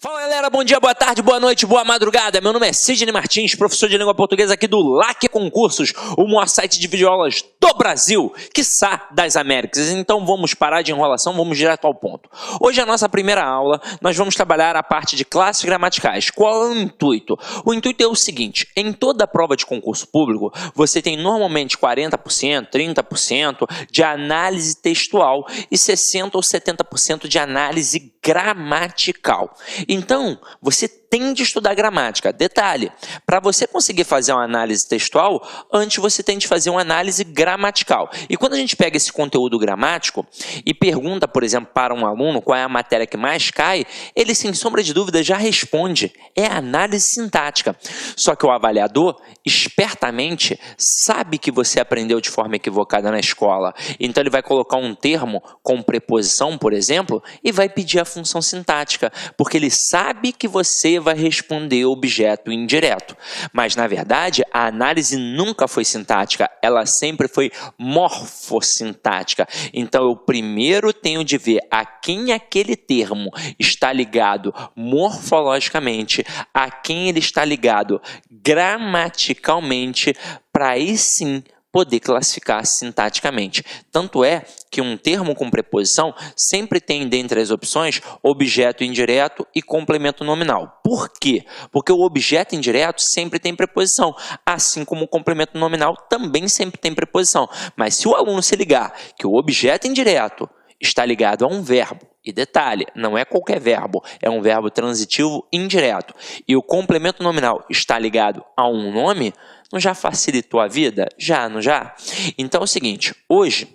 Fala galera, bom dia, boa tarde, boa noite, boa madrugada. Meu nome é Sidney Martins, professor de língua portuguesa aqui do LAC Concursos, o maior site de videoaulas do Brasil, quiçá das Américas. Então vamos parar de enrolação, vamos direto ao ponto. Hoje a nossa primeira aula, nós vamos trabalhar a parte de classes gramaticais. Qual é o intuito? O intuito é o seguinte: em toda prova de concurso público, você tem normalmente 40%, 30% de análise textual e 60% ou 70% de análise gramatical. Então, você tem de estudar gramática. Detalhe, para você conseguir fazer uma análise textual, antes você tem de fazer uma análise gramatical. E quando a gente pega esse conteúdo gramático e pergunta, por exemplo, para um aluno qual é a matéria que mais cai, ele, sem sombra de dúvida, já responde. É a análise sintática. Só que o avaliador, espertamente, sabe que você aprendeu de forma equivocada na escola. Então, ele vai colocar um termo com preposição, por exemplo, e vai pedir a função sintática, porque ele sabe que você vai responder objeto indireto. Mas, na verdade, a análise nunca foi sintática, ela sempre foi morfossintática. Então, eu primeiro tenho de ver a quem aquele termo está ligado morfologicamente, a quem ele está ligado gramaticalmente, para aí sim poder classificar sintaticamente. Tanto é que um termo com preposição sempre tem dentre as opções objeto indireto e complemento nominal. Por quê? Porque o objeto indireto sempre tem preposição, assim como o complemento nominal também sempre tem preposição. Mas se o aluno se ligar que o objeto indireto está ligado a um verbo, e detalhe, não é qualquer verbo, é um verbo transitivo indireto, e o complemento nominal está ligado a um nome, não já facilitou a vida? Já, não já? Então é o seguinte, hoje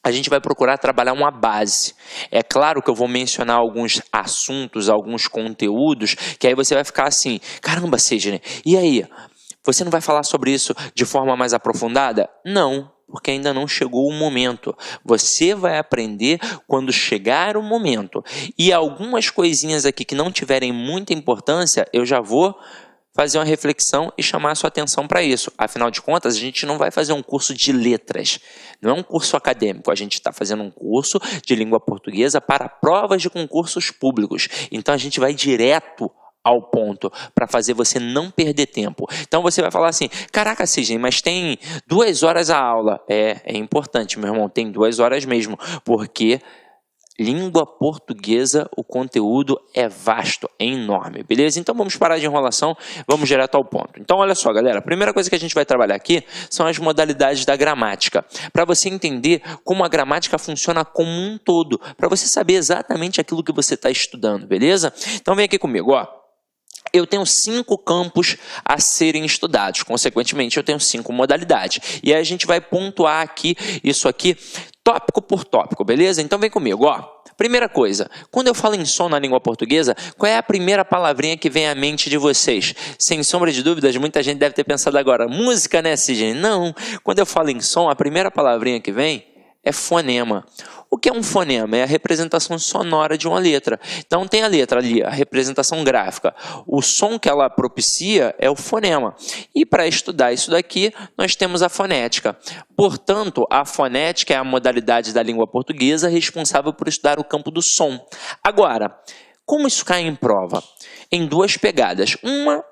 a gente vai procurar trabalhar uma base. É claro que eu vou mencionar alguns assuntos, alguns conteúdos, que aí você vai ficar assim, caramba, Sidney, e aí? Você não vai falar sobre isso de forma mais aprofundada? Não, porque ainda não chegou o momento. Você vai aprender quando chegar o momento. E algumas coisinhas aqui que não tiverem muita importância, eu já vou fazer uma reflexão e chamar a sua atenção para isso. Afinal de contas, a gente não vai fazer um curso de letras, não é um curso acadêmico, a gente está fazendo um curso de língua portuguesa para provas de concursos públicos. Então, a gente vai direto ao ponto, para fazer você não perder tempo. Então, você vai falar assim, caraca, Sidney, mas tem 2 horas a aula. É importante, meu irmão, tem 2 horas mesmo, porque língua portuguesa, o conteúdo é vasto, é enorme, beleza? Então vamos parar de enrolação, vamos direto ao ponto. Então olha só, galera, a primeira coisa que a gente vai trabalhar aqui são as modalidades da gramática, para você entender como a gramática funciona como um todo, para você saber exatamente aquilo que você está estudando, beleza? Então vem aqui comigo, ó. Eu tenho 5 campos a serem estudados, consequentemente eu tenho 5 modalidades. E aí a gente vai pontuar aqui, isso aqui, tópico por tópico, beleza? Então vem comigo, ó. Primeira coisa, quando eu falo em som na língua portuguesa, qual é a primeira palavrinha que vem à mente de vocês? Sem sombra de dúvidas, muita gente deve ter pensado agora, música, né, Sidney? Não, quando eu falo em som, a primeira palavrinha que vem é fonema. O que é um fonema? É a representação sonora de uma letra. Então tem a letra ali, a representação gráfica. O som que ela propicia é o fonema. E para estudar isso daqui, nós temos a fonética. Portanto, a fonética é a modalidade da língua portuguesa responsável por estudar o campo do som. Agora, como isso cai em prova? Em 2 pegadas. Uma,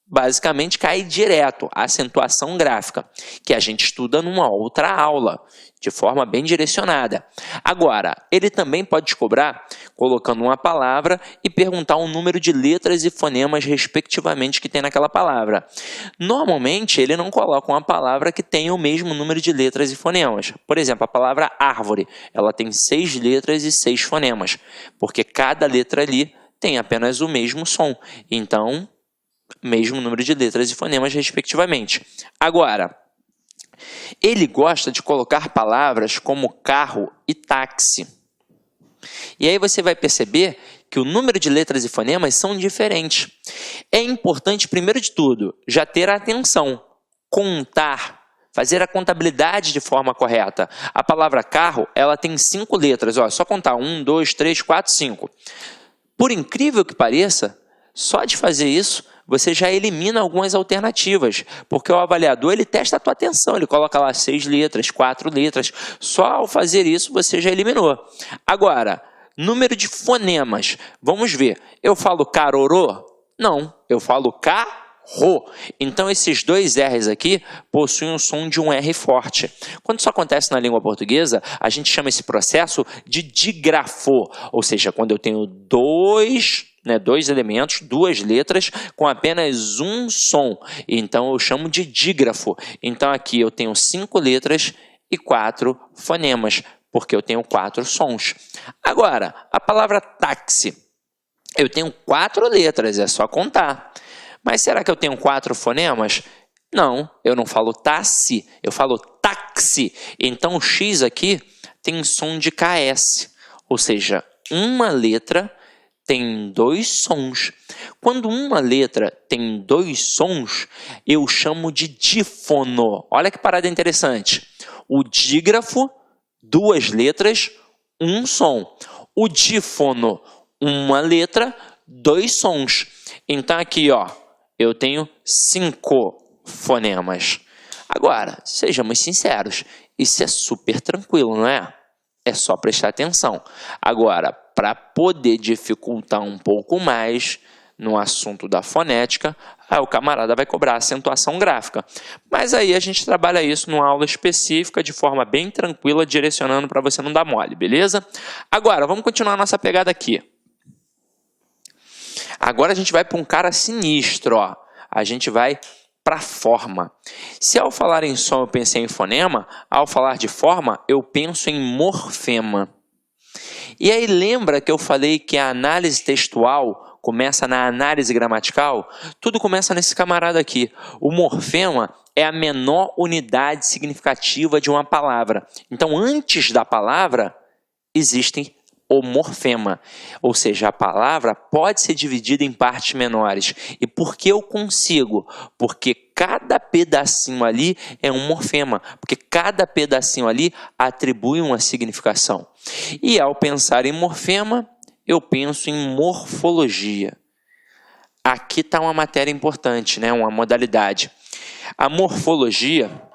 basicamente, cai direto, a acentuação gráfica, que a gente estuda numa outra aula, de forma bem direcionada. Agora, ele também pode te cobrar colocando uma palavra e perguntar o número de letras e fonemas, respectivamente, que tem naquela palavra. Normalmente, ele não coloca uma palavra que tenha o mesmo número de letras e fonemas. Por exemplo, a palavra árvore, ela tem 6 letras e 6 fonemas, porque cada letra ali tem apenas o mesmo som. Então, mesmo número de letras e fonemas, respectivamente. Agora, ele gosta de colocar palavras como carro e táxi. E aí você vai perceber que o número de letras e fonemas são diferentes. É importante, primeiro de tudo, já ter atenção, contar, fazer a contabilidade de forma correta. A palavra carro, ela tem 5 letras, ó, é só contar 1, 2, 3, 4, 5. Por incrível que pareça, só de fazer isso, você já elimina algumas alternativas, porque o avaliador ele testa a tua atenção, ele coloca lá 6 letras, 4 letras, só ao fazer isso você já eliminou. Agora, Número de fonemas. Vamos ver. Eu falo carorô? Não, eu falo carro. Então, esses dois R's aqui possuem o som de um R forte. Quando isso acontece na língua portuguesa, a gente chama esse processo de dígrafo. Ou seja, quando eu tenho dois elementos, duas letras, com apenas um som. Então, eu chamo de dígrafo. Então, aqui eu tenho 5 letras e 4 fonemas, porque eu tenho 4 sons. Agora, a palavra táxi. Eu tenho 4 letras, é só contar. Mas será que eu tenho 4 fonemas? Não, eu não falo táxi, eu falo táxi. Então, o X aqui tem som de KS, ou seja, uma letra tem 2 sons. Quando uma letra tem 2 sons, eu chamo de dífono. Olha que parada interessante. O dígrafo, 2 letras, 1 som. O dífono, uma letra, 2 sons. Então aqui, ó, eu tenho 5 fonemas. Agora, sejamos sinceros, isso é super tranquilo, não é? É só prestar atenção. Agora, para poder dificultar um pouco mais no assunto da fonética, o camarada vai cobrar acentuação gráfica. Mas aí a gente trabalha isso numa aula específica, de forma bem tranquila, direcionando para você não dar mole, beleza? Agora, vamos continuar a nossa pegada aqui. Agora a gente vai para um cara sinistro, ó. A gente vai para a forma. Se ao falar em som eu pensei em fonema, ao falar de forma eu penso em morfema. E aí lembra que eu falei que a análise textual começa na análise gramatical? Tudo começa nesse camarada aqui. O morfema é a menor unidade significativa de uma palavra. Então, antes da palavra, existem o morfema, ou seja, a palavra pode ser dividida em partes menores. E por que eu consigo? Porque cada pedacinho ali é um morfema, porque cada pedacinho ali atribui uma significação. E ao pensar em morfema, eu penso em morfologia. Aqui está uma matéria importante, né? Uma modalidade. A morfologia,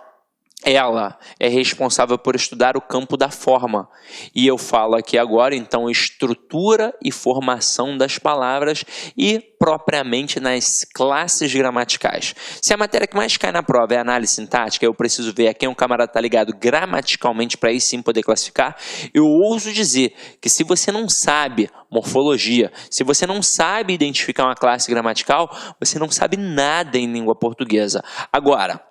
ela é responsável por estudar o campo da forma. E eu falo aqui agora, então, estrutura e formação das palavras e propriamente nas classes gramaticais. Se a matéria que mais cai na prova é análise sintática, eu preciso ver a quem um camarada está ligado gramaticalmente para aí sim poder classificar. Eu ouso dizer que se você não sabe morfologia, se você não sabe identificar uma classe gramatical, você não sabe nada em língua portuguesa. Agora,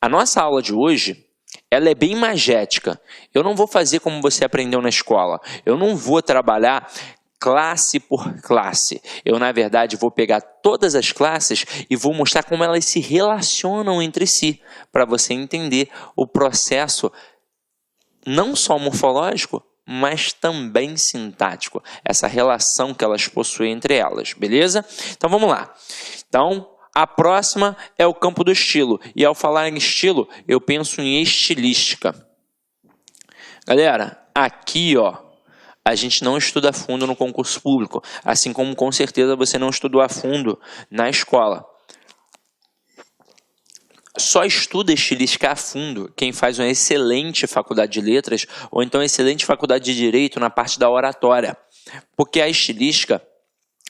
a nossa aula de hoje, ela é bem magética. Eu não vou fazer como você aprendeu na escola. Eu não vou trabalhar classe por classe. Eu, na verdade, vou pegar todas as classes e vou mostrar como elas se relacionam entre si, para você entender o processo não só morfológico, mas também sintático. Essa relação que elas possuem entre elas, beleza? Então, vamos lá. Então, a próxima é o campo do estilo. E ao falar em estilo, eu penso em estilística. Galera, aqui, ó, a gente não estuda a fundo no concurso público. Assim como, com certeza, você não estudou a fundo na escola. Só estuda estilística a fundo quem faz uma excelente faculdade de letras ou então excelente faculdade de direito na parte da oratória. Porque a estilística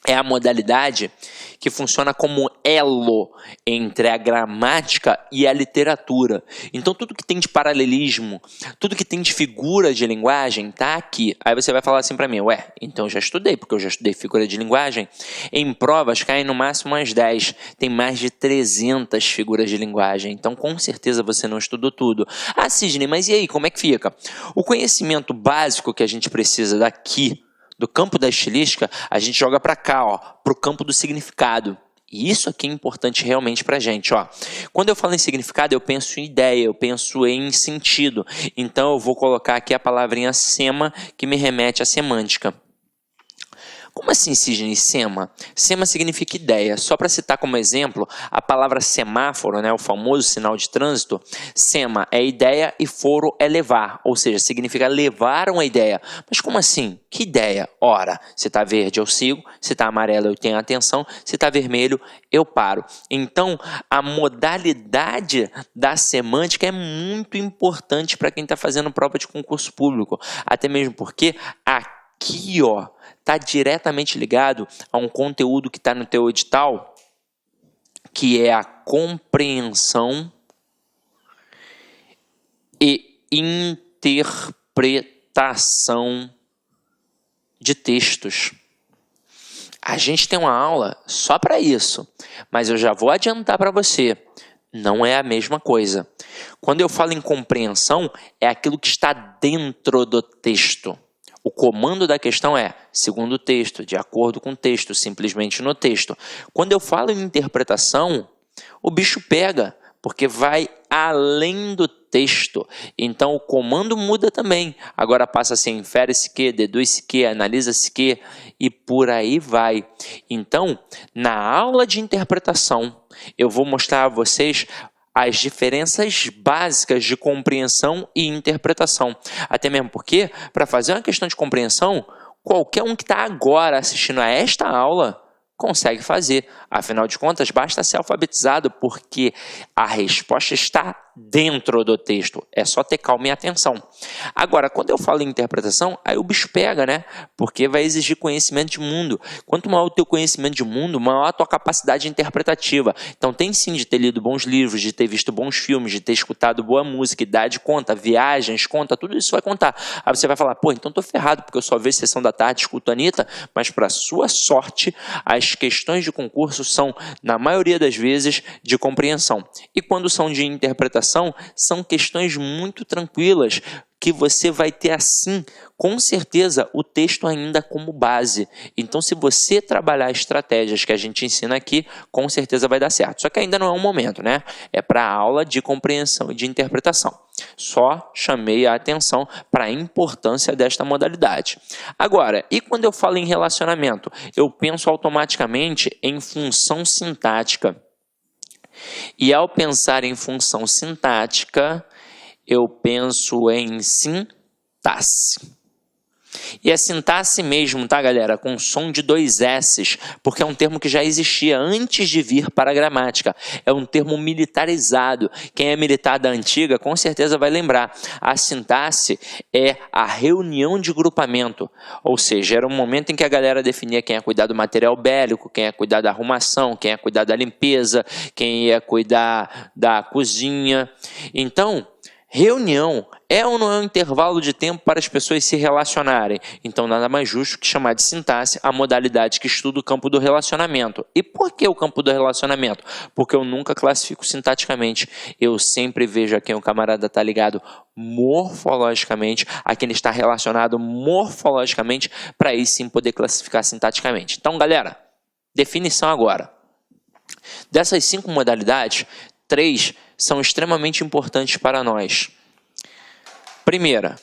é a modalidade que funciona como elo entre a gramática e a literatura. Então, tudo que tem de paralelismo, tudo que tem de figura de linguagem, está aqui. Aí você vai falar assim para mim, ué, então eu já estudei, porque eu já estudei figura de linguagem. Em provas, caem no máximo umas 10. Tem mais de 300 figuras de linguagem. Então, com certeza, você não estudou tudo. Ah, Sidney, mas e aí, como é que fica? O conhecimento básico que a gente precisa daqui, do campo da estilística, a gente joga para cá, ó, para o campo do significado. E isso aqui é importante realmente para a gente. Ó. Quando eu falo em significado, eu penso em ideia, eu penso em sentido. Então, eu vou colocar aqui a palavrinha sema, que me remete à semântica. Como assim, Sidney, sema? Sema significa ideia. Só para citar como exemplo, a palavra semáforo, né, o famoso sinal de trânsito, sema é ideia e foro é levar, ou seja, significa levar uma ideia. Mas como assim? Que ideia? Ora, se está verde eu sigo, se está amarelo eu tenho atenção, se está vermelho eu paro. Então, a modalidade da semântica é muito importante para quem está fazendo prova de concurso público, até mesmo porque a aqui, ó, está diretamente ligado a um conteúdo que está no teu edital, que é a compreensão e interpretação de textos. A gente tem uma aula só para isso, mas eu já vou adiantar para você, não é a mesma coisa. Quando eu falo em compreensão, é aquilo que está dentro do texto. O comando da questão é segundo o texto, de acordo com o texto, simplesmente no texto. Quando eu falo em interpretação, o bicho pega, porque vai além do texto. Então o comando muda também. Agora passa a ser infere-se que, deduz-se que, analisa-se que e por aí vai. Então, na aula de interpretação, eu vou mostrar a vocês as diferenças básicas de compreensão e interpretação. Até mesmo porque, para fazer uma questão de compreensão, qualquer um que está agora assistindo a esta aula consegue fazer. Afinal de contas, basta ser alfabetizado, porque a resposta está dentro do texto. É só ter calma e atenção. Agora, quando eu falo em interpretação, aí o bicho pega, né? Porque vai exigir conhecimento de mundo. Quanto maior o teu conhecimento de mundo, maior a tua capacidade interpretativa. Então tem sim de ter lido bons livros, de ter visto bons filmes, de ter escutado boa música, idade conta, viagens conta, tudo isso vai contar. Aí você vai falar, pô, então tô ferrado, porque eu só vejo Sessão da Tarde, escuto a Anitta, mas para sua sorte, as questões de concurso são, na maioria das vezes, de compreensão. E quando são de interpretação, são questões muito tranquilas, que você vai ter assim, com certeza, o texto ainda como base. Então, se você trabalhar estratégias que a gente ensina aqui, com certeza vai dar certo. Só que ainda não é um momento, né? É para a aula de compreensão e de interpretação. Só chamei a atenção para a importância desta modalidade. Agora, e quando eu falo em relacionamento? Eu penso automaticamente em função sintática. E ao pensar em função sintática, eu penso em sintaxe. E é sintaxe mesmo, tá, galera? Com som de 2 S's, porque é um termo que já existia antes de vir para a gramática. É um termo militarizado. Quem é militar da antiga, com certeza vai lembrar. A sintaxe é a reunião de grupamento. Ou seja, era um momento em que a galera definia quem ia cuidar do material bélico, quem ia cuidar da arrumação, quem ia cuidar da limpeza, quem ia cuidar da cozinha. Então, reunião é ou não é um intervalo de tempo para as pessoas se relacionarem? Então, nada mais justo que chamar de sintaxe a modalidade que estuda o campo do relacionamento. E por que o campo do relacionamento? Porque eu nunca classifico sintaticamente. Eu sempre vejo a quem o camarada está ligado morfologicamente, a quem ele está relacionado morfologicamente, para aí sim poder classificar sintaticamente. Então, galera, definição agora. Dessas 5 modalidades, 3 são extremamente importantes para nós. Primeira,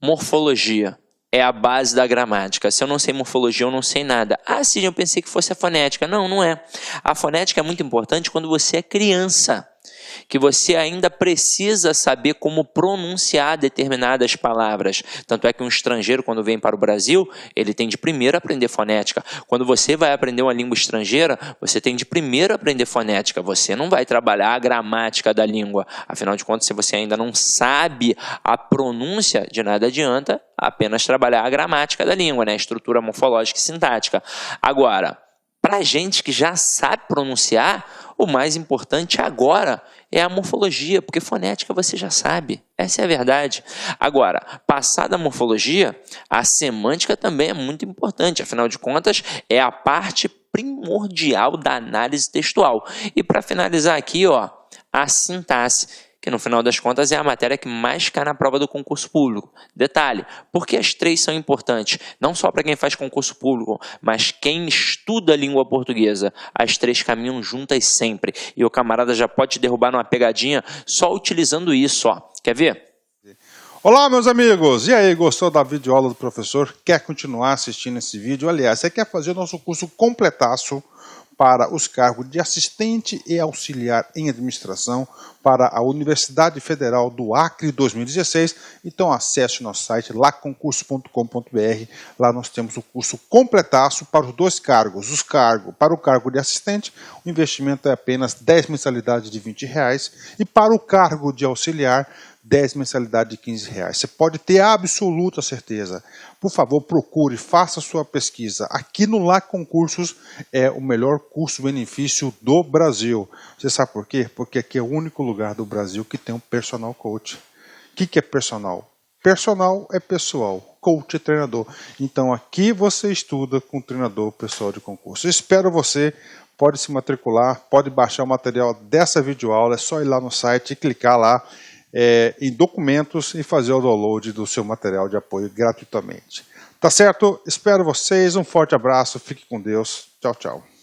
morfologia. É a base da gramática. Se eu não sei morfologia, eu não sei nada. Ah, sim, eu pensei que fosse a fonética. Não, não é. A fonética é muito importante quando você é criança, que você ainda precisa saber como pronunciar determinadas palavras. Tanto é que um estrangeiro, quando vem para o Brasil, ele tem de primeiro aprender fonética. Quando você vai aprender uma língua estrangeira, você tem de primeiro aprender fonética. Você não vai trabalhar a gramática da língua. Afinal de contas, se você ainda não sabe a pronúncia, de nada adianta apenas trabalhar a gramática da língua, né? A estrutura morfológica e sintática. Agora, para gente que já sabe pronunciar, o mais importante agora é a morfologia, porque fonética você já sabe, essa é a verdade. Agora, passada a morfologia, a semântica também é muito importante, afinal de contas, é a parte primordial da análise textual. E para finalizar aqui, ó, a sintaxe, que no final das contas é a matéria que mais cai na prova do concurso público. Detalhe, porque as 3 são importantes, não só para quem faz concurso público, mas quem estuda a língua portuguesa. As 3 caminham juntas sempre, e o camarada já pode derrubar numa pegadinha só utilizando isso, ó. Quer ver? Olá, meus amigos! E aí, gostou da videoaula do professor? Quer continuar assistindo esse vídeo? Aliás, você quer fazer o nosso curso completaço para os cargos de assistente e auxiliar em administração para a Universidade Federal do Acre 2016, então acesse o nosso site laconcurso.com.br. Lá nós temos o curso completaço para os 2 cargos. Para o cargo de assistente, o investimento é apenas 10 mensalidades de R$20, e para o cargo de auxiliar, 10 mensalidades de R$15. Você pode ter absoluta certeza. Por favor, procure, faça sua pesquisa. Aqui no LAC Concursos é o melhor custo-benefício do Brasil. Você sabe por quê? Porque aqui é o único lugar do Brasil que tem um personal coach. O que é personal? Personal é pessoal, coach é treinador. Então aqui você estuda com treinador pessoal de concurso. Eu espero você, pode se matricular, pode baixar o material dessa videoaula, é só ir lá no site e clicar lá em documentos e fazer o download do seu material de apoio gratuitamente. Tá certo? Espero vocês, um forte abraço, fique com Deus, tchau, tchau.